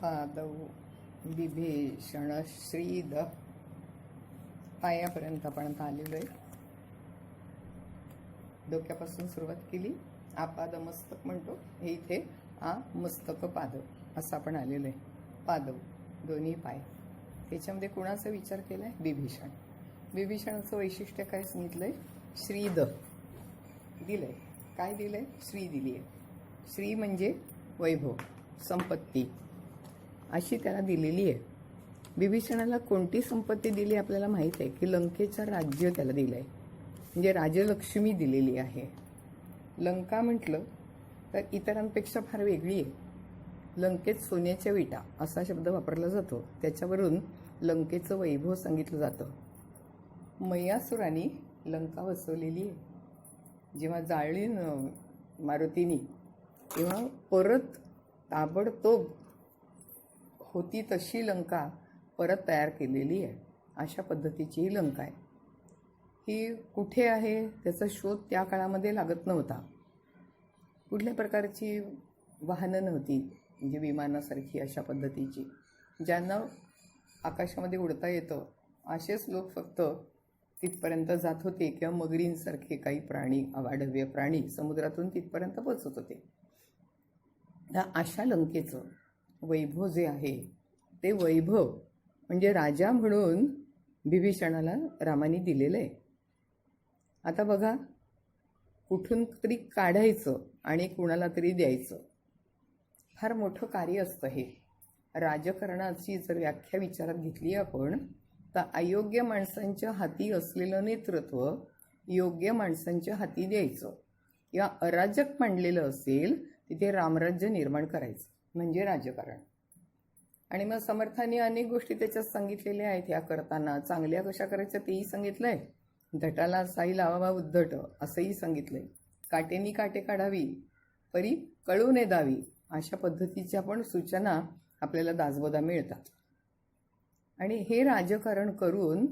पादौ बिभीषण श्रीद पायापर्यंत आपण आता आलेलो आहे. डोक्यापासून सुरुवात केली. आपाद मस्तक म्हणतो, हे इथे आ मस्तक पाद असं आपण आलेलो आहे. पादव दोन्ही पाय. त्याच्यामध्ये कुणाचा विचार केलाय? बिभीषण. बिभीषणाचं वैशिष्ट्य काय सांगितलंय? श्रीद दिलंय. काय दिलंय? श्री दिली आहे. श्री म्हणजे वैभव, संपत्ती अशी त्याला दिलेली आहे. बिभीषणाला कोणती संपत्ती दिली आपल्याला माहित आहे की लंकेचं राज्य त्याला दिलंय, म्हणजे राजलक्ष्मी दिलेली आहे. लंका म्हटलं तर इतरांपेक्षा फार वेगळी आहे. लंकेत सोन्याच्या विटा असा शब्द वापरला जातो. त्याच्यावरून लंकेचं वैभव सांगितलं जातं. मैयासुराने लंका वसवलेली आहे. जेव्हा जाळली मारुतीनी तेव्हा परत ताबडतोब होती तशी लंका परत तयार केलेली आहे. अशा पद्धतीची ही लंका आहे. ही कुठे आहे त्याचा शोध त्या काळामध्ये लागत नव्हता. कुठल्या प्रकारची वाहनं नव्हती, म्हणजे विमानासारखी अशा पद्धतीची ज्यांना आकाशामध्ये उडता येतं असेच लोक फक्त तिथपर्यंत जात होते, किंवा मगरींसारखे काही प्राणी, अवाढव्य प्राणी समुद्रातून तिथपर्यंत पोचत होते. अशा लंकेचं वैभव जे आहे ते वैभव म्हणजे राजा म्हणून बिभीषणाला रामाने दिलेलं आहे. आता बघा, कुठून तरी काढायचं आणि कुणाला तरी द्यायचं, फार मोठं कार्य असतं हे. राजकारणाची जर व्याख्या विचारात घेतली आपण तर अयोग्य माणसांच्या हाती असलेलं नेतृत्व योग्य माणसांच्या हाती द्यायचं, किंवा अराजक मांडलेलं असेल तिथे रामराज्य निर्माण करायचं म्हणजे राजकारण. आणि मग समर्थांनी अनेक गोष्टी त्याच्यात सांगितलेल्या आहेत. ह्या करताना चांगल्या कशा करायच्या तेही सांगितलंय. धटाला साई लावावा उद्धट असंही सांगितलंय. काटेनी काटे काढावी परी कळू ने दावी अशा पद्धतीच्या पण सूचना आपल्याला दासबोधा मिळतात. आणि हे राजकारण करून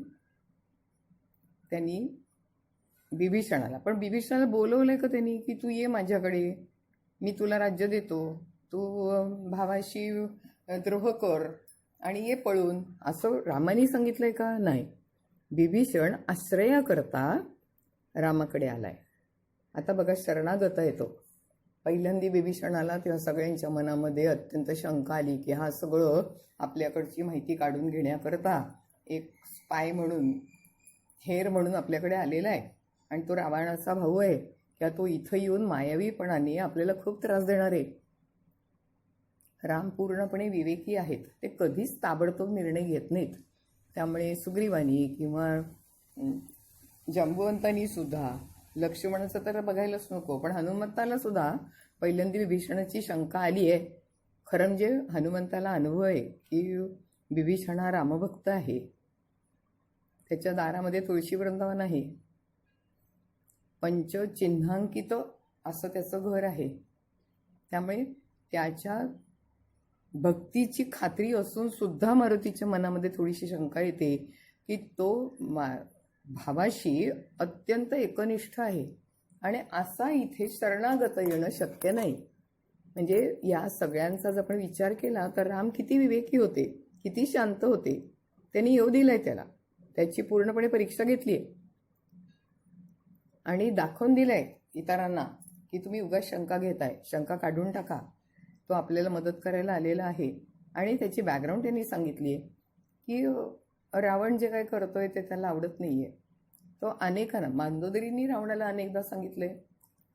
त्यांनी बिभीषणाला बोलवलंय का त्यांनी की तू ये माझ्याकडे, मी तुला राज्य देतो, तू भावाशी द्रोह कर आणि ये पळून, असं रामाने सांगितलंय का? नाही. बिभीषण आश्रयाकरता रामाकडे आलाय. आता बघा, शरणागत येतो. पहिल्यांदा बिभीषण आला तेव्हा सगळ्यांच्या मनामध्ये अत्यंत शंका आली की हा सगळं आपल्याकडची माहिती काढून घेण्याकरता एक स्पाय म्हणून, हेर म्हणून आपल्याकडे आलेला आहे. आणि तो रावणाचा भाऊ आहे, किंवा तो इथं येऊन मायावीपणाने आपल्याला खूप त्रास देणार आहे. राम पूर्णपणे विवेकी आहेत. ते कधीच ताबडतोब निर्णय घेत नाहीत. त्यामुळे सुग्रीवानी किंवा जांबुवंतांनी सुद्धा, लक्ष्मणाचं तर बघायलाच नको, पण हनुमंताला सुद्धा पहिल्यांदा बिभीषणाची शंका आली आहे. खरं म्हणजे हनुमंताला अनुभव आहे की बिभीषण हा रामभक्त आहे. त्याच्या दारामध्ये तुळशी वृंदावन आहे. पंचचिन्हांकित असं त्याचं घर आहे. त्यामुळे त्याच्या भक्तीची खात्री असून सुद्धा मारुतीच्या मनामध्ये थोडीशी शंका येते की तो भावाशी अत्यंत एकनिष्ठ आहे आणि असा इथे शरणागत येणं शक्य नाही. म्हणजे या सगळ्यांचा जर आपण विचार केला तर राम किती विवेकी होते, किती शांत होते. त्यांनी येऊ दिलंय त्याला, त्याची पूर्णपणे परीक्षा घेतली आहे आणि दाखवून दिलंय इतरांना की तुम्ही उगाच शंका घेताय, शंका काढून टाका. तो आपल्याला मदत करायला आलेला आहे. आणि त्याची बॅकग्राऊंड त्यांनी सांगितली आहे की रावण जे काय करतोय ते त्याला आवडत नाहीये. तो अनेकांना, मंदोदरींनी रावणाला अनेकदा सांगितलंय.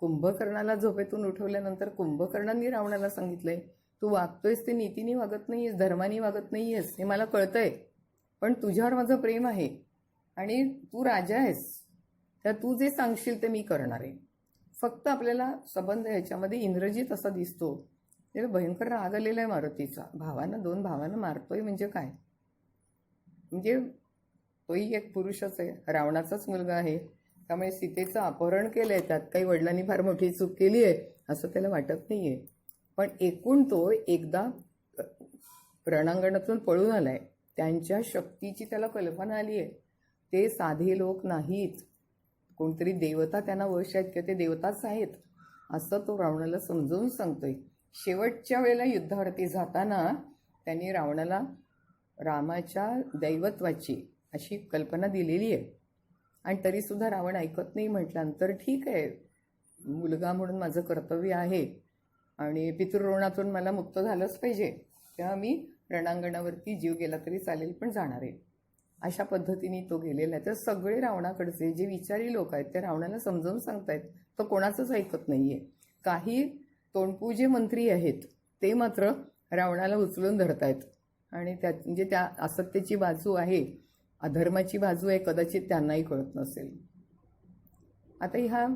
कुंभकर्णाला झोपेतून उठवल्यानंतर कुंभकर्णांनी रावणाला सांगितलंय, तू वागतोयस ते नीतीने वागत नाहीयेस, धर्माने वागत नाहीयेस, हे मला कळतंय, पण तुझ्यावर माझं प्रेम आहे आणि तू राजा आहेस, त्या तू जे सांगशील ते मी करणार आहे. फक्त आपल्याला संबंध ह्याच्यामध्ये इंद्रजित असा दिसतो. त्याला भयंकर राग आलेला आहे मारुतीचा. दोन भावांना मारतोय म्हणजे काय? म्हणजे तोही एक पुरुषच आहे, रावणाचाच मुलगा आहे. त्यामुळे सीतेचं अपहरण केलंय, त्यात काही वडिलांनी फार मोठी चूक केली आहे असं त्याला वाटत नाहीये. पण एकूण तो एकदा रणांगणातून पळून आलाय. त्यांच्या शक्तीची त्याला कल्पना आली आहे. ते साधे लोक नाहीत, कोणतरी देवता त्यांना वश आहेत, किंवा ते देवताच आहेत असं तो रावणाला समजावून सांगतोय. शेवटच्या वेळेला युद्धावरती जाताना त्यांनी रावणाला रामाच्या दैवत्वाची अशी कल्पना दिलेली आहे. आणि तरीसुद्धा रावण ऐकत नाही. म्हटल्यानंतर ठीक आहे, मुलगा म्हणून माझं कर्तव्य आहे आणि पितृऋणातून मला मुक्त झालंच पाहिजे, तेव्हा मी रणांगणावरती जीव गेला तरी चालेल पण जाणार आहे, अशा पद्धतीने तो गेलेला आहे. तर सगळे रावणाकडचे जे विचारी लोक आहेत ते रावणाला समजावून सांगतायत, तो कोणाचंच ऐकत नाही आहे. काही तोंडपुजे मंत्री आहेत ते मात्र रावणाला उचलून धरतायत आणि म्हणजे त्या असत्याची बाजू आहे, अधर्माची बाजू आहे, कदाचित त्यांनाही कळत नसेल. आता ह्या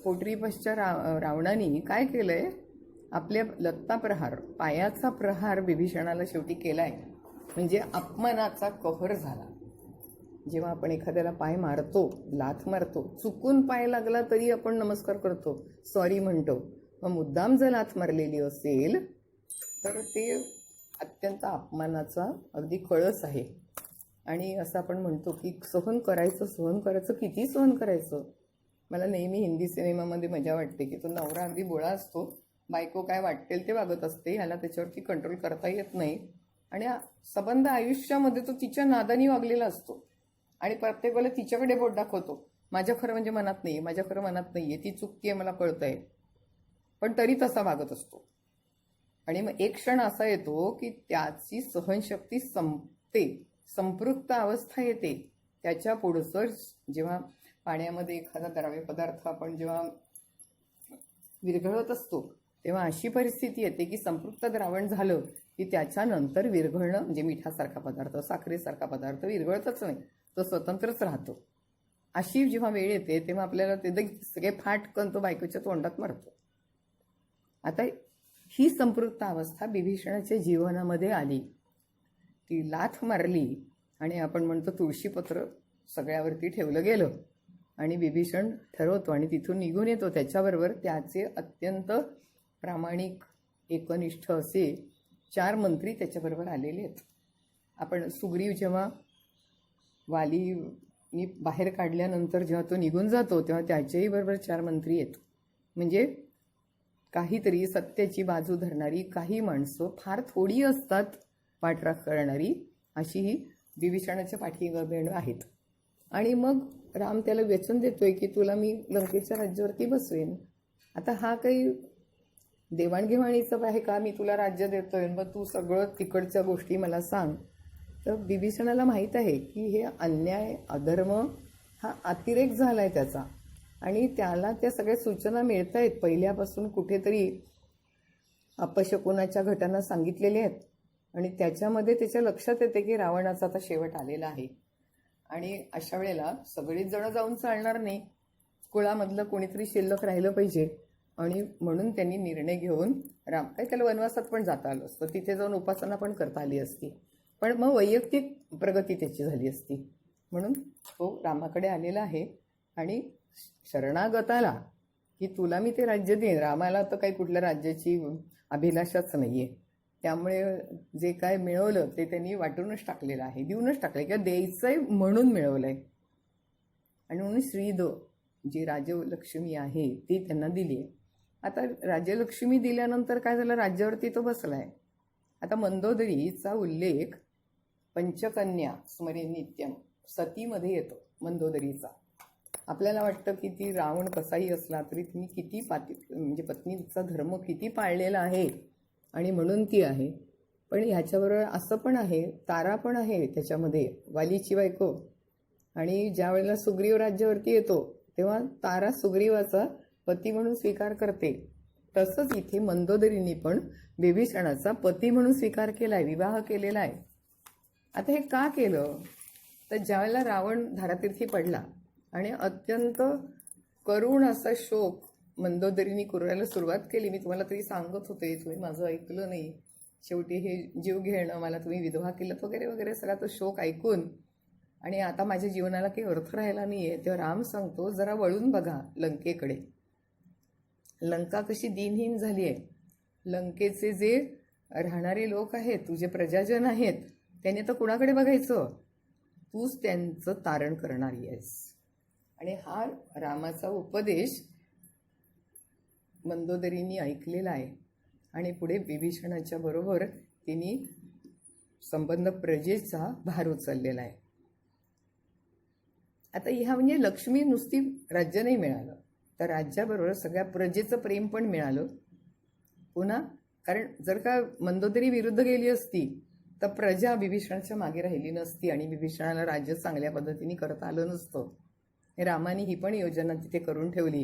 पोटरीपश्च्या रावणाने काय केलंय, आपल्या लत्ता प्रहार, पायाचा प्रहार विभीषणाला शेवटी केलाय. म्हणजे अपमानाचा कहर झाला. जेव्हा आपण एखाद्याला पाय मारतो, लाथ मारतो, चुकून पाय लागला तरी आपण नमस्कार करतो, सॉरी म्हणतो. मग मुद्दाम जर लाथ मारलेली असेल तर ते अत्यंत अपमानाचा अगदी कळस आहे. आणि असं आपण म्हणतो की सहन करायचं, किती सहन करायचं. मला नेहमी हिंदी सिनेमामध्ये मजा वाटते की तो नवरा अगदी बोळा असतो, बायको काय वाटेल ते वागत असते, ह्याला त्याच्यावरती कंट्रोल करता येत नाही आणि सबंध आयुष्यामध्ये तो तिच्या नादानी वागलेला असतो आणि प्रत्येक वेळेला तिच्याकडे बोट दाखवतो, माझ्या खरं म्हणजे मनात नाहीये, ती चुकतीये मला कळतंय, पण तरी तसा वागत असतो. आणि मग एक क्षण असा येतो की त्याची सहनशक्ती संपते, संपृक्त अवस्था येते. त्याच्या पुढचं जेव्हा पाण्यामध्ये एखादा द्रव्य पदार्थ आपण जेव्हा विरघळत असतो तेव्हा अशी परिस्थिती येते की संपृक्त द्रावण झालं की त्याच्यानंतर विरघळणं म्हणजे मिठासारखा पदार्थ, साखरेसारखा पदार्थ विरघळतच नाही, तो स्वतंत्रच राहतो. अशी जेव्हा वेळ येते तेव्हा आपल्याला ते सगळे फाटकन तो बायकोच्या तोंडात मारतो. आता ही संपृक्त अवस्था विभीषणाच्या जीवनामध्ये आली. ती लाथ मारली आणि आपण म्हणतो तुळशीपत्र सगळ्यावरती ठेवलं गेलं आणि विभीषण ठरवतो आणि तिथून निघून येतो. त्याच्याबरोबर त्याचे अत्यंत प्रामाणिक एकनिष्ठ असे 4 मंत्री त्याच्याबरोबर आलेले आहेत. आपण सुग्रीव जेव्हा वालीनी बाहेर काढल्यानंतर जेव्हा तो निघून जातो तेव्हा त्याच्याही बरोबर 4 मंत्री आहेत. म्हणजे काहीतरी सत्याची बाजू धरणारी काही माणसं फार थोडी असतात पाठराख करणारी, अशी ही विभीषणाच्या पाठीवर आहेत. आणि मग राम त्याला वेचून देतोय की तुला मी लंकेच्या राज्यावरती बसवेन. आता हा काही देवाणघेवाणीचं आहे का, मी तुला राज्य देतोय मग तू सगळं तिकडच्या गोष्टी मला सांग. तर विभीषणाला माहीत आहे की हे अन्याय, अधर्म हा अतिरेक झालाय त्याचा आणि त्याला त्या सगळ्या सूचना मिळत आहेत पहिल्यापासून. कुठेतरी अपशकुनाच्या घटना सांगितलेल्या आहेत आणि त्याच्यामध्ये त्याच्या लक्षात येते की रावणाचा आता शेवट आलेला आहे. आणि अशा वेळेला सगळीच जण जाऊन चालणार नाही, कुळामधलं कोणीतरी शिल्लक राहिलं पाहिजे. आणि म्हणून त्यांनी निर्णय घेऊन त्याला वनवासात पण जाता आलं असतं, तिथे जाऊन उपासना पण करता आली असती, पण मग वैयक्तिक प्रगती त्याची झाली असती. म्हणून तो रामाकडे आलेला आहे आणि शरणागताला की तुला मी ते राज्य देईन. रामाला तर काही कुठल्या राज्याची अभिलाषाच नाहीये, त्यामुळे जे काय मिळवलं ते त्यांनी वाटूनच टाकलेलं आहे, देऊनच टाकलंय किंवा द्यायचंय म्हणून मिळवलंय. आणि म्हणून श्रीद जी राजलक्ष्मी आहे ती त्यांना दिली आहे. आता राजलक्ष्मी दिल्यानंतर काय झालं, राज्यावरती तो बसलाय. आता मंदोदरीचा उल्लेख पंचकन्या स्मरे नित्यम सतीमध्ये येतो मंदोदरीचा. आपल्याला वाटतं की ती रावण कसाही असला तरी तिने किती म्हणजे पत्नीचा धर्म किती पाळलेला आहे आणि म्हणून ती आहे. पण ह्याच्याबरोबर असं पण आहे, तारा पण आहे त्याच्यामध्ये, वालीची बायको. आणि ज्या वेळेला सुग्रीव राज्यावरती येतो तेव्हा तारा सुग्रीवाचा पती म्हणून स्वीकार करते. तसंच इथे मंदोदरीने पण विभीषणाचा पती म्हणून स्वीकार केलाय, विवाह केलेला आहे. आता हे का केलं तर ज्यावेळेला रावण धारातीर्थी पडला आणि अत्यंत करुण असा शोक मंदोदरीने करायला सुरुवात केली. मी तुम्हाला तरी सांगत होते, तुम्ही माझं ऐकलं नाही. शेवटी हे जीव घेणं, मला तुम्ही विधवा केलं वगैरे वगैरे सगळा तो शोक ऐकून आणि आता माझ्या जीवनाला काही अर्थ राहिला नाहीये, तेव्हा राम सांगतो जरा वळून बघा लंकेकडे. लंका कशी दिनहीन झाली आहे. लंकेचे जे राहणारे लोक आहेत, तुझे प्रजाजन आहेत, त्यांनी तर कुणाकडे बघायचं, तूच त्यांचं तारण करणारी आहेस. आणि हा रामाचा उपदेश मंदोदरींनी ऐकलेला आहे आणि पुढे विभीषणाच्या बरोबर तिने संबंध प्रजेचा भार उचललेला आहे. आता ह्या म्हणजे लक्ष्मी नुसती राज्य नाही मिळालं, तर राज्याबरोबर सगळ्या प्रजेचं प्रेम पण मिळालं. पुन्हा कारण जर का मंदोदरी विरुद्ध गेली असती तर प्रजा विभीषणाच्या मागे राहिली नसती आणि विभीषणाला राज्य चांगल्या पद्धतीने करता आलं नसतं. रामाने ही पण योजना तिथे करून ठेवली.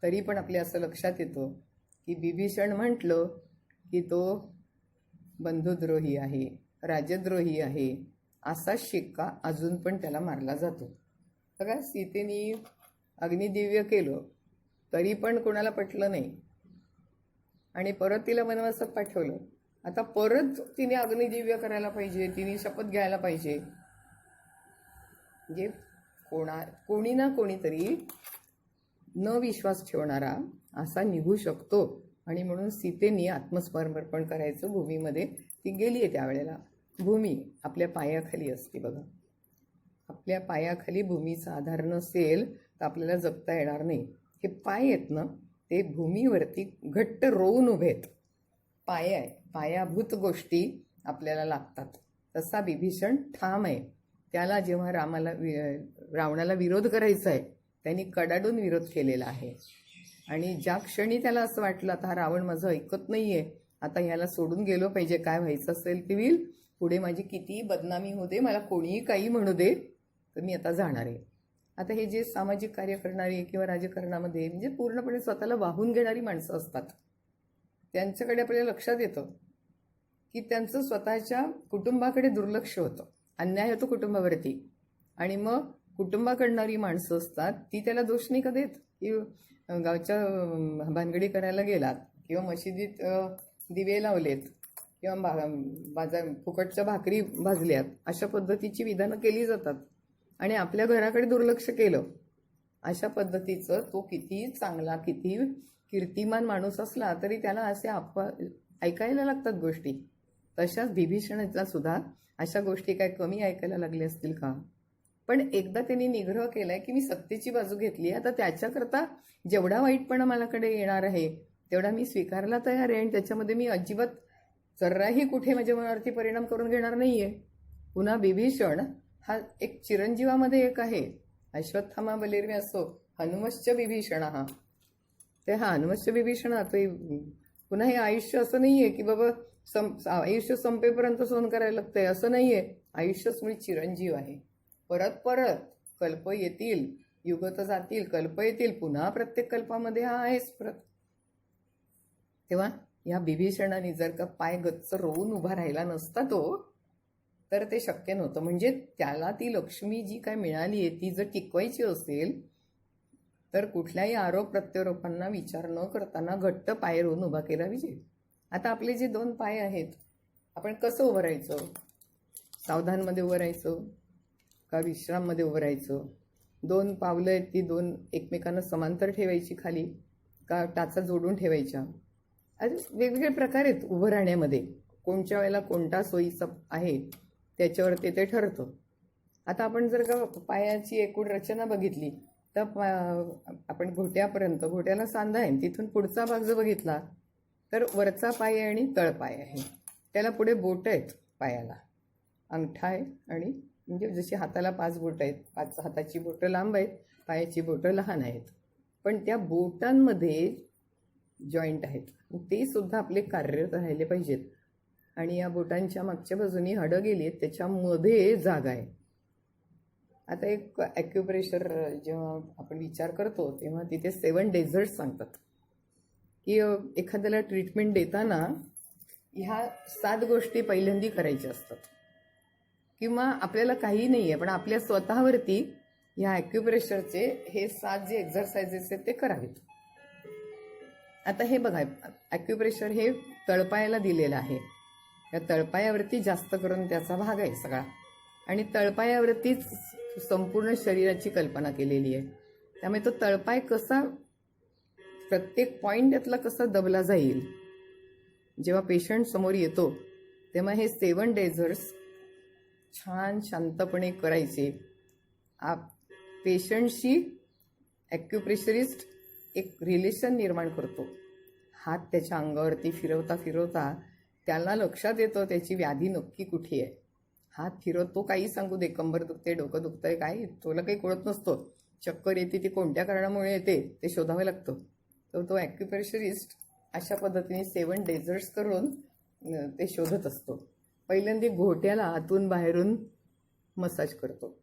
तरी पण आपल्या असं लक्षात येतं की विभीषण म्हटलं की तो बंधुद्रोही आहे, राजद्रोही आहे, असा शिक्का अजून पण त्याला मारला जातो. बघा, सीतेने अग्निदिव्य केलं तरी पण कोणाला पटलं नाही आणि परत तिला वनवासात पाठवलं. आता परत तिने अग्निदिव्य करायला पाहिजे, तिने शपथ घ्यायला पाहिजे. म्हणजे कोणी ना कोणीतरी न विश्वास ठेवणारा असा निघू शकतो. आणि म्हणून सीतेने आत्मसमर्पण करायचं भूमीमध्ये ती गेली आहे. त्यावेळेला भूमी आपल्या पायाखाली असते. बघा, आपल्या पायाखाली भूमीचा आधार नसेल तर आपल्याला जगता येणार नाही. हे पाय आहेत ना, ते भूमीवरती घट्ट रोवून उभे आहेत. पाय आहे, पायाभूत गोष्टी आपल्याला लागतात. तसा विभीषण ठाम आहे. त्याला जेव्हा रावणाला विरोध करायचा आहे त्यांनी कडाडून विरोध केलेला आहे. आणि ज्या क्षणी त्याला असं वाटलं आता हा रावण माझं ऐकत नाहीये, आता ह्याला सोडून गेलो पाहिजे, काय व्हायचं असेल ते होईल, पुढे माझी कितीही बदनामी होऊ दे, मला कोणीही काही म्हणू दे, तर मी आता जाणार आहे. आता हे जे सामाजिक कार्य करणारी किंवा राजकारणामध्ये म्हणजे पूर्णपणे स्वतःला वाहून घेणारी माणसं असतात, त्यांच्याकडे आपल्याला लक्षात येतं की त्यांचं स्वतःच्या कुटुंबाकडे दुर्लक्ष होतं. अन्याय होतो कुटुंबावरती आणि मग कुटुंबाकडणारी माणसं असतात ती त्याला दोष नाही का देत की गावच्या भानगडी करायला गेलात किंवा मशिदीत दिवे लावलेत किंवा फुकटच्या भाकरी भाजल्यात, अशा पद्धतीची विधानं केली जातात. आणि आपल्या घराकडे दुर्लक्ष केलं, अशा पद्धतीचं तो कितीही चांगला कितीही कीर्तिमान माणूस असला तरी त्याला असे ऐकायला लागतात गोष्टी. तशाच विभीषणाचा सुद्धा अशा गोष्टी काय कमी ऐकायला लागल्या असतील का? पण एकदा त्यांनी निग्रह केलाय की मी सत्तेची बाजू घेतली, आता त्याच्याकरता जेवढा वाईटपणा माझ्याकडे येणार आहे तेवढा मी स्वीकारला तयार आहे आणि त्याच्यामध्ये मी अजिबात जराही कुठे माझ्या मनावरती परिणाम करून घेणार नाहीये. पुन्हा विभीषण हा एक चिरंजीवामध्ये एक आहे. अश्वत्थामा बलिर्मी असो, हनुमश्च विभीषण हा, ते हा हनुमश्च विभीषण तो पुन्हा हे आयुष्य असं नाहीये की बाबा आयुष्य संपेपर्यंत सहन करायला लागतंय, असं नाहीये. आयुष्यच मुळे चिरंजीव आहे. परत परत कल्प येतील, युगत जातील, कल्प येतील, पुन्हा प्रत्येक कल्पामध्ये हा आहेच परत. तेव्हा या विभीषणाने जर का पाय गच्च रोवून उभा राहिला नसता तो, तर ते शक्य नव्हतं. म्हणजे त्याला ती लक्ष्मी जी काय मिळाली आहे ती जर टिकवायची असेल तर कुठल्याही आरोप प्रत्यारोपांना विचार न करताना घट्ट पाय रोवून उभा केला पाहिजे. आता आपले जे दोन पाय आहेत, आपण कसं उभं राहायचं? सावधानमध्ये उभं राहायचं का विश्राममध्ये उभं राहायचं? दोन पावलं आहेत ती दोन एकमेकांना समांतर ठेवायची खाली का टाचा जोडून ठेवायच्या? वेगवेगळे प्रकार आहेत उभं राहण्यामध्ये. कोणत्या वेळेला कोणता सोयीचा आहे त्याच्यावर ते ठरतं. आता आपण जर का पायाची एकूण रचना बघितली तर आपण घोट्यापर्यंत, घोट्याला सांधा आहे, तिथून पुढचा भाग जर बघितला तर वरचा पाय आहे आणि तळपाय आहे. त्याला पुढे बोटं आहेत पायाला, अंगठा आहे आणि म्हणजे जशी हाताला 5 बोटं आहेत, 5 हाताची बोटं लांब आहेत, पायाची बोटं लहान आहेत. पण त्या बोटांमध्ये जॉईंट आहेत, ते सुद्धा आपले कार्यरत राहिले पाहिजेत. आणि या बोटांच्या मागच्या बाजूनी हाडं गेली आहेत, त्याच्यामध्ये जागा आहे. आता एक ॲक्युप्रेशर जेव्हा आपण विचार करतो तेव्हा तिथे 7 डेझर्ट्स सांगतात की एखाद्याला ट्रीटमेंट देताना ह्या 7 गोष्टी पहिल्यांदी करायच्या असतात. किंवा आपल्याला काही नाही आहे पण आपल्या स्वतःवरती ह्या ॲक्युप्रेशरचे हे 7 जे एक्झरसाइजेस आहेत ते करावेत. आता हे बघा, ॲक्युप्रेशर हे तळपायाला दिलेलं आहे. या तळपायावरती जास्त करून त्याचा भाग आहे सगळा आणि तळपायावरतीच संपूर्ण शरीराची कल्पना केलेली आहे. त्यामुळे तो तळपाय कसा प्रत्येक पॉईंट त्यातला कसा दबला जाईल, जेव्हा पेशंट समोर येतो तेव्हा हे 7 डेझर्ट्स छान शांतपणे करायचे. पेशंटशी ॲक्युप्रेशरिस्ट एक रिलेशन निर्माण करतो. हात त्याच्या अंगावरती फिरवता फिरवता त्याला लक्षात येतं त्याची व्याधी नक्की कुठे आहे. हात फिरवतो काही सांगू दे, कंबर दुखते, डोकं दुखतंय, काय तुला काही कळत नसतो. चक्कर येते ती कोणत्या कारणामुळे येते ते शोधावं लागतं. तर तो ॲक्युप्रेशरिस्ट अशा पद्धतीने 7 डेझर्ट्स करून ते शोधत असतो. पहिल्यांदा घोट्याला आतून बाहेरून मसाज करतो,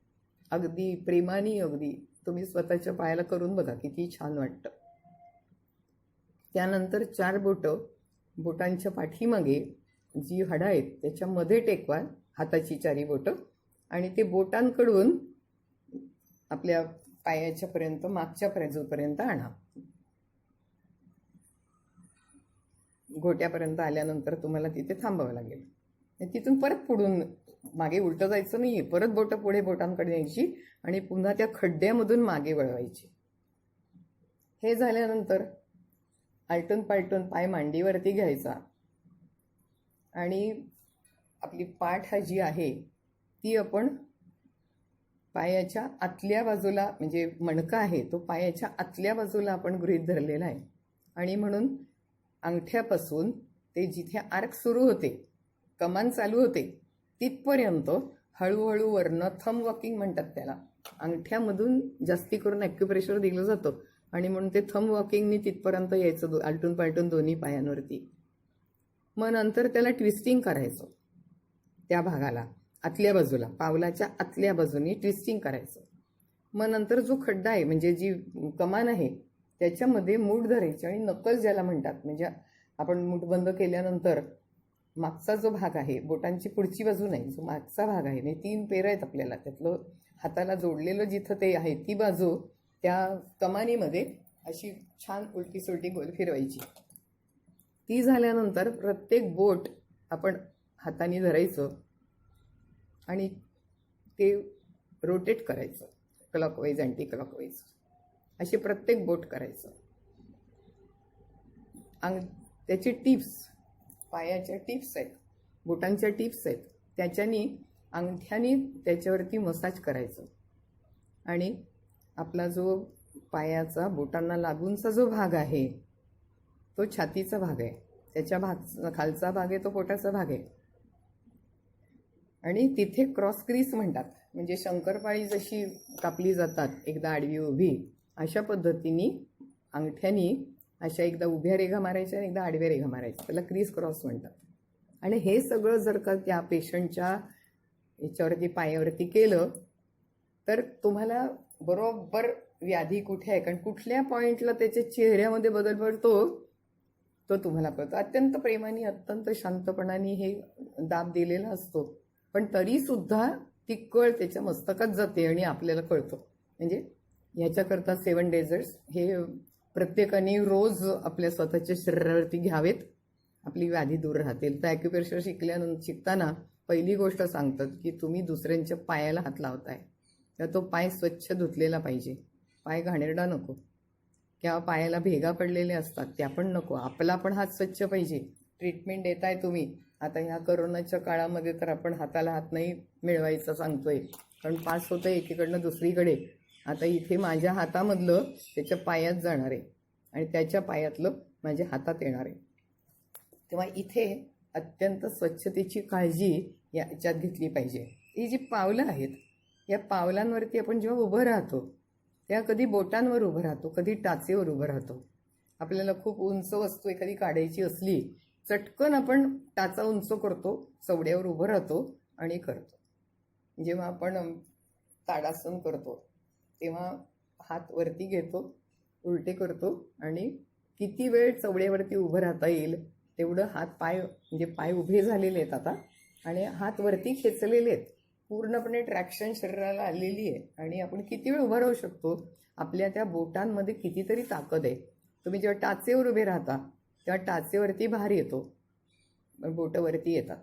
अगदी प्रेमाने. अगदी तुम्ही स्वतःच्या पायाला करून बघा किती छान वाटतं. त्यानंतर 4 बोटांच्या पाठीमागे जी हाडं आहेत त्याच्यामध्ये टेकवा हाताची 4 बोटं, आणि ते बोटांकडून आपल्या पायाच्या पर्यंत, मागच्या बाजूपर्यंत आणा. घोट्यापर्यंत आल्यानंतर तुम्हाला तिथे थांबावं लागेल. तिथून परत पुढून मागे उलटं जायचं नाही, परत बोटं पुढे बोटांकडे न्यायची आणि पुन्हा त्या खड्ड्यामधून मागे वळवायची. हे झाल्यानंतर आलटून पालटून पाय मांडीवरती घ्यायचा आणि आपली पाठ हा जी आहे ती आपण पायाच्या आतल्या बाजूला, म्हणजे मणका आहे तो पायाच्या आतल्या बाजूला आपण गृहीत धरलेला आहे. आणि म्हणून अंगठ्यापासून ते जिथे आर्क सुरू होते, कमान चालू होते, तिथपर्यंत हळूहळू वरनं थंब वॉकिंग म्हणतात त्याला. अंगठ्यामधून जास्ती करून ॲक्युप्रेशर दिलं जातं आणि म्हणून ते थंब वॉकिंगनी तिथपर्यंत यायचं, आलटून पालटून दोन्ही पायांवरती. मग नंतर त्याला ट्विस्टिंग करायचं, त्या भागाला आतल्या बाजूला, पावलाच्या आतल्या बाजूनी ट्विस्टिंग करायचं. मग नंतर जो खड्डा आहे, म्हणजे जी कमान आहे, त्याच्यामध्ये मूठ धरायची आणि नकल ज्याला म्हणतात, म्हणजे आपण मूठ बंद केल्यानंतर मागचा जो भाग आहे, बोटांची पुढची बाजू नाही, जो मागचा भाग आहे, म्हणजे 3 पेर आहेत आपल्याला, त्यातलं हाताला जोडलेलं जिथं ते आहे ती बाजू त्या कमानीमध्ये अशी छान उलटी सुलटी गोल फिरवायची. ती झाल्यानंतर प्रत्येक बोट आपण हाताने धरायचं आणि ते रोटेट करायचं, क्लॉकवाईज अँटी क्लॉकवाईज, असे प्रत्येक बोट करायचं. त्याचे टिप्स, पायाच्या टिप्स आहेत, बोटांच्या टिप्स आहेत, त्याच्यानी अंगठ्याने त्याच्यावरती मसाज करायचं. आणि आपला जो पायाचा बोटांना लागूनचा जो भाग आहे तो छातीचा भाग आहे, त्याच्या खालचा भाग आहे तो पोटाचा भाग आहे. आणि तिथे क्रॉस क्रीस म्हणतात, म्हणजे शंकरपाळी जशी कापली जातात, एकदा आडवी उभी, अशा पद्धतीने अंगठ्यानी अशा एकदा उभ्या रेघा मारायच्या आणि एकदा आडव्या रेघा मारायच्या, त्याला क्रीस क्रॉस म्हणतात. आणि हे सगळं जर का त्या पेशंटच्या याच्यावरती, पायावरती केलं तर तुम्हाला बरोबर व्याधी कुठे आहे, कारण कुठल्या पॉईंटला त्याच्या चेहऱ्यामध्ये बदल पडतो तो तुम्हाला कळतो. अत्यंत प्रेमाने, अत्यंत शांतपणाने हे दाब दिलेला असतो, पण तरी सुद्धा ती कळ त्याच्या मस्तकात जाते आणि आपल्याला कळतं. म्हणजे ह्याच्याकरता 7 डेझर्ट्स हे प्रत्येकाने रोज आपल्या स्वतःच्या शरीरावरती घ्यावेत, आपली व्याधी दूर राहतील. तर ॲक्युप्रेशर शिकताना पहिली गोष्ट सांगतात की तुम्ही दुसऱ्यांच्या पायाला हात लावताय तर तो पाय स्वच्छ धुतलेला पाहिजे, पाय घाणेरडा नको, किंवा पायाला भेगा पडलेल्या असतात त्या पण नको, आपला पण हात स्वच्छ पाहिजे. ट्रीटमेंट देताय तुम्ही, आता ह्या कोरोनाच्या काळामध्ये तर आपण हाताला हात नाही मिळवायचं सांगतोय, कारण पास होतं एकीकडनं दुसरीकडे. आता इथे माझ्या हातामधलं त्याच्या पायात जाणार आहे आणि त्याच्या पायातलं माझ्या हातात येणार आहे, तेव्हा इथे अत्यंत स्वच्छतेची काळजी याच्यात घेतली पाहिजे. ही जी पावलं आहेत, या पावलांवरती आपण जेव्हा उभं राहतो तेव्हा कधी बोटांवर उभं राहतो, कधी टाचेवर उभं राहतो. आपल्याला खूप उंच वस्तू एखादी काढायची असली, चटकन आपण टाचा उंच करतो, चवड्यावर उभं राहतो आणि करतो. जेव्हा आपण ताडासन करतो तेव्हा हात वरती घेतो, उलटे करतो आणि किती वेळ चवड्यावरती उभं राहता येईल तेवढं हात पाय, म्हणजे पाय उभे झालेले आहेत आता आणि हात वरती खेचलेले आहेत, पूर्णपणे ट्रॅक्शन शरीराला आलेली आहे आणि आपण किती वेळ उभं राहू शकतो, आपल्या त्या बोटांमध्ये कितीतरी ताकद आहे. तुम्ही जेव्हा टाचेवर उभे राहता तेव्हा टाचेवरती भार येतो, बोटं वरती येतात.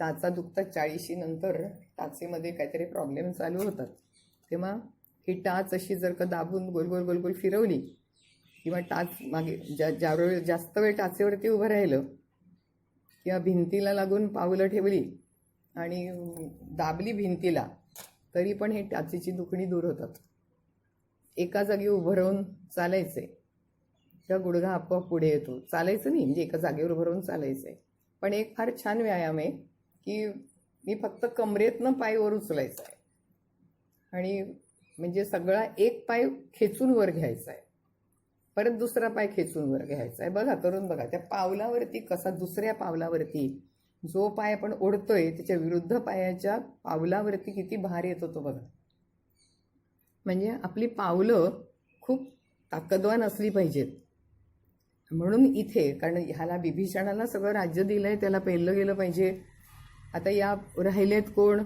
टाचा दुखतात 40 नंतर, टाचेमध्ये काहीतरी प्रॉब्लेम चालू होतात, तेव्हा ही टाच अशी जर का दाबून गोल गोल गोल गोल फिरवली किंवा टाच मागे ज्यावेळी जास्त वेळ टाचेवरती उभं राहिलं किंवा भिंतीला लागून पावलं ठेवली आणि दाबली भिंतीला, तरी पण हे टाचेची दुखणी दूर होतात. एका जागी उभं राहून चालायचंय, त्या गुडघा आपोआप पुढे येतो. चालायचं नाही, म्हणजे एका जागेवर उभं राहून चालायचंय. पण एक फार छान व्यायाम आहे की मी फक्त कमरेतनं पाय वर उचलायचा आहे आणि म्हणजे सगळा एक पाय खेचून वर घ्यायचा आहे, परत दुसरा पाय खेचून वर घ्यायचा आहे. बघा, करून बघा. त्या पावलावरती कसा दुसऱ्या पावलावरती जो पाय आपण ओढतोय त्याच्या विरुद्ध पायाच्या पावलावरती किती भार येतो तो बघा. म्हणजे आपली पावलं खूप ताकदवान असली पाहिजेत. म्हणून इथे, कारण ह्याला विभीषणाला सगळं राज्य दिलंय, त्याला पेललं गेलं पाहिजे. आता या राहिलेत कोण,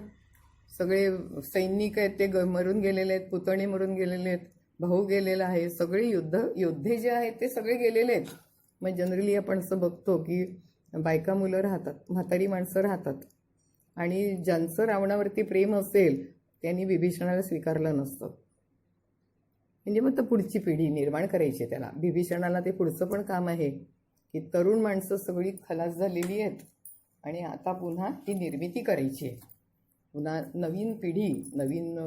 सगळे सैनिक आहेत ते मरून गेलेले आहेत, पुतणे मरून गेलेले आहेत, भाऊ गेलेला आहे, सगळे योद्धे जे आहेत ते सगळे गेलेले आहेत. मग जनरली आपण असं बघतो की बायका मुलं राहतात, म्हातारी माणसं राहतात, आणि ज्यांचं रावणावरती प्रेम असेल त्यांनी विभीषणाला स्वीकारलं नसतं. म्हणजे मग तर पुढची पिढी निर्माण करायची त्याला. विभीषणाला ते पुढचं पण काम आहे की तरुण माणसं सगळी खलास झालेली आहेत आणि आता पुन्हा ती निर्मिती करायची आहे. पुन्हा नवीन पिढी, नवीन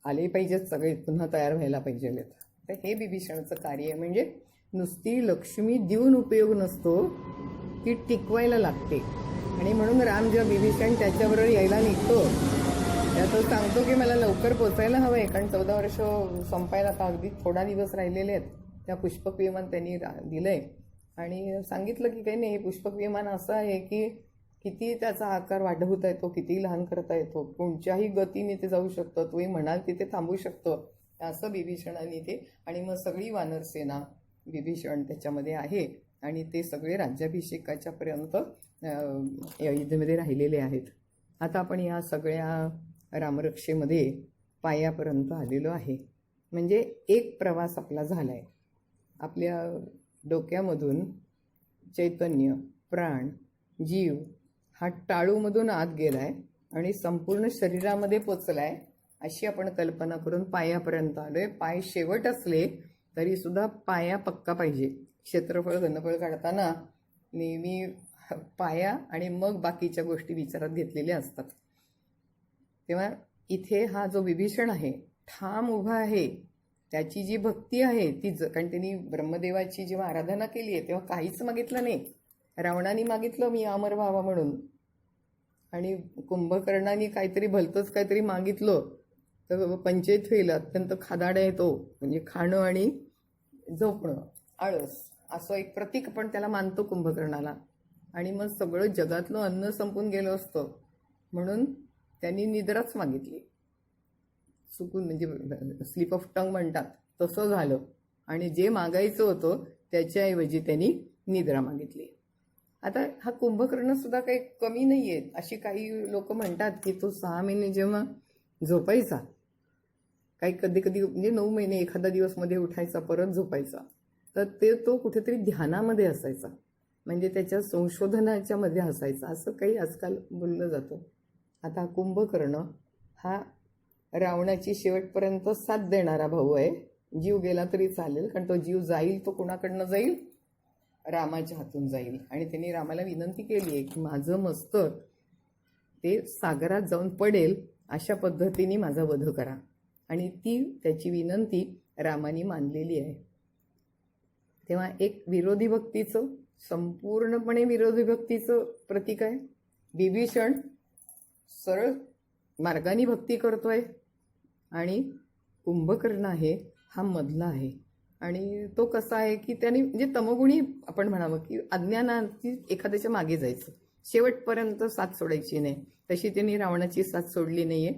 आले पाहिजेत, सगळे पुन्हा तयार व्हायला पाहिजे. तर हे विभीषणाचं कार्य आहे. म्हणजे नुसती लक्ष्मी देऊन उपयोग नसतो, ती टिकवायला लागते. आणि म्हणून राम जेव्हा विभीषण त्याच्याबरोबर यायला निघतो तो सांगतो की मला लवकर पोचायला हवं आहे, कारण 14 वर्ष संपायला आता अगदी थोडा दिवस राहिलेले आहेत. त्या पुष्पक विमान त्यांनी दिलंय आणि सांगितलं की काही नाही, हे पुष्पक विमान असं आहे की किती त्याचा आकार वाढवता येतो, किती लहान करता येतो, कोणत्याही गतीने ते जाऊ शकतं, तुम्ही म्हणाल तिथे थांबू शकतं, असं विभीषणाने ते. आणि मग सगळी वानरसेना, विभीषण त्याच्यामध्ये आहे आणि ते सगळे राज्याभिषेकाच्या पर्यंत अयोध्येमध्ये राहिलेले आहेत. आता आपण या सगळ्या रामरक्षेमध्ये पायापर्यंत आलेलो आहे. म्हणजे एक प्रवास आपला झालाय. आपल्या डोक्यामधून चैतन्य, प्राण, जीव हा टाळूमधून आत गेलाय आणि संपूर्ण शरीरामध्ये पोचलाय, अशी आपण कल्पना करून पायापर्यंत आलोय. पाय शेवट असले तरी सुद्धा पाया पक्का पाहिजे. क्षेत्रफळ घनफळ काढताना नेहमी पाया आणि मग बाकीच्या गोष्टी विचारात घेतलेल्या असतात. तेव्हा इथे हा जो विभीषण आहे ठाम उभा आहे. त्याची जी भक्ती आहे ती, कारण त्यांनी ब्रह्मदेवाची जेव्हा आराधना केली आहे तेव्हा काहीच मागितलं नाही. रावणाने मागितलं मी अमर व्हावा म्हणून, आणि कुंभकर्णाने काहीतरी भलतंच काहीतरी मागितलं तर पंचायत होईल. अत्यंत खादाड आहे तो, म्हणजे खाणं आणि झोपणं, आळस, असं एक प्रतीक आपण त्याला मानतो कुंभकर्णाला. आणि मग सगळं जगातलं अन्न संपून गेलं असतं म्हणून त्यांनी निद्राच मागितली. चुकून, म्हणजे स्लिप ऑफ टंग म्हणतात तसं झालं, आणि जे मागायचं होतं त्याच्याऐवजी त्यांनी निद्रा मागितली. आता हा कुंभकर्ण सुद्धा काही कमी नाही आहे. अशी काही लोक म्हणतात की तो 6 महिने जेव्हा झोपायचा, काही कधी कधी म्हणजे 9 महिने एखादा दिवस मध्ये उठायचा, परत झोपायचा, तर तो कुठेतरी ध्यानामध्ये असायचा, म्हणजे त्याच्या संशोधनाच्या मध्ये असायचा, असं काही आजकाल बोललं जातं. आता कुंभकर्ण हा रावणाची शेवटपर्यंत साथ देणारा भाऊ आहे. जीव गेला तरी चालेल, कारण तो जीव जाईल तो कुणाकडनं जाईल, रामाच्या हातून जाईल. आणि त्यांनी रामाला विनंती केली आहे की माझं मस्तक ते सागरात जाऊन पडेल अशा पद्धतीने माझा वध करा, आणि ती त्याची विनंती रामाने मानलेली आहे. तेव्हा एक विरोधी भक्तीचं, संपूर्णपणे विरोधी भक्तीचं प्रतीक आहे. विभीषण सरळ मार्गाने भक्ती करतोय आणि कुंभकर्ण आहे हा मधला आहे. आणि तो कसा आहे की त्याने, म्हणजे तमोगुणी आपण म्हणावं की अज्ञानाची एखाद्याच्या मागे जायचं, शेवटपर्यंत साथ सोडायची नाही. तशी त्यांनी रावणाची साथ सोडली नाहीये.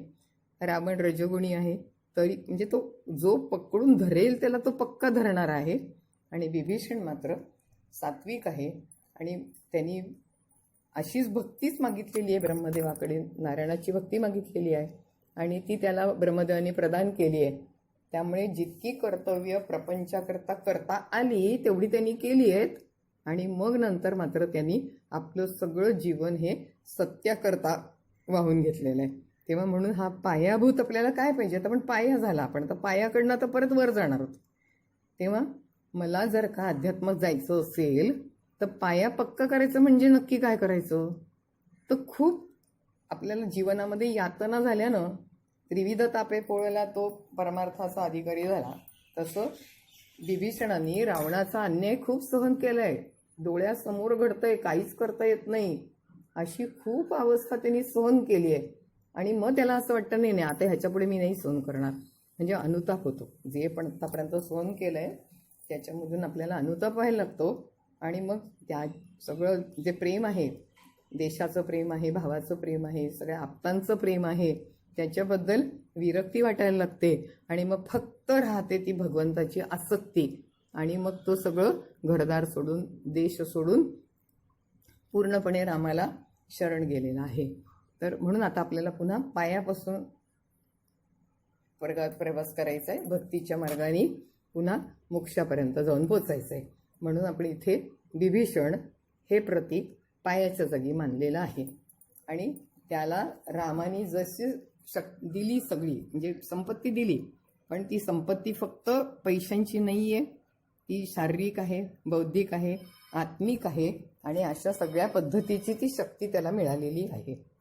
रावण रजोगुणी आहे, तरी म्हणजे तो जो पकडून धरेल त्याला तो पक्का धरणार आहे. आणि विभीषण मात्र सात्विक आहे आणि त्यांनी अशीच भक्तीच मागितलेली आहे ब्रह्मदेवाकडे, नारायणाची भक्ती मागितलेली आहे आणि ती त्याला ब्रह्मदेवाने प्रदान केली आहे. त्यामुळे जितकी कर्तव्य प्रपंचाकरता करता आली तेवढी त्यांनी केली आहेत, आणि मग नंतर मात्र त्यांनी आपलं सगळं जीवन हे सत्याकरता वाहून घेतलेलं आहे. तेव्हा म्हणून हा पायाभूत आपल्याला काय पाहिजे, आता पण पाया झाला, आपण आता पायाकडनं आता परत वर जाणार आहोत. तेव्हा मला जर का अध्यात्मात जायचं असेल तर पाया पक्का करायचं म्हणजे नक्की काय करायचं, तर खूप आपल्याला जीवनामध्ये यातना झाल्यानं त्रिविध तापे पोळला तो परमार्थाचा अधिकारी झाला. तसं विभीषणाने रावणाचा अन्याय खूप सहन केलाय, डोळ्यासमोर घडतंय, काहीच करता येत नाही, अशी खूप अवस्था त्यांनी सहन केली आहे. आणि मग त्याला असं वाटतं नाही नाही आता ह्याच्यापुढे मी नाही सहन करणार. म्हणजे अनुताप होतो. जे पण आतापर्यंत सहन केलंय त्याच्यामधून आपल्याला अनुताप व्हायला लागतो. आणि मग त्या सगळं जे प्रेम आहे, देशाचं प्रेम आहे, भावाचं प्रेम आहे, सगळ्या आप्तांचं प्रेम आहे, त्याच्याबद्दल विरक्ती वाटायला लागते. आणि मग फक्त राहते ती भगवंताची आसक्ती. आणि मग तो सगळं घरदार सोडून, देश सोडून पूर्णपणे रामाला शरण गेलेला आहे. तर म्हणून आता आपल्याला पुन्हा पायापासून प्रवास करायचा आहे. भक्तीच्या मार्गाने पुन्हा मोक्षापर्यंत जाऊन पोचायचं आहे. म्हणून आपण इथे विभीषण हे प्रतीक पायाच्या जागी मानलेलं आहे. आणि त्याला रामाने जशी दिली सगळी, म्हणजे संपत्ती दिली, पण ती संपत्ती फक्त पैशांची नाही आहे, ती शारीरिक आहे, बौद्धिक आहे, आत्मिक आहे. आणि अशा सगळ्या पद्धतीची ती शक्ती त्याला मिळालेली आहे.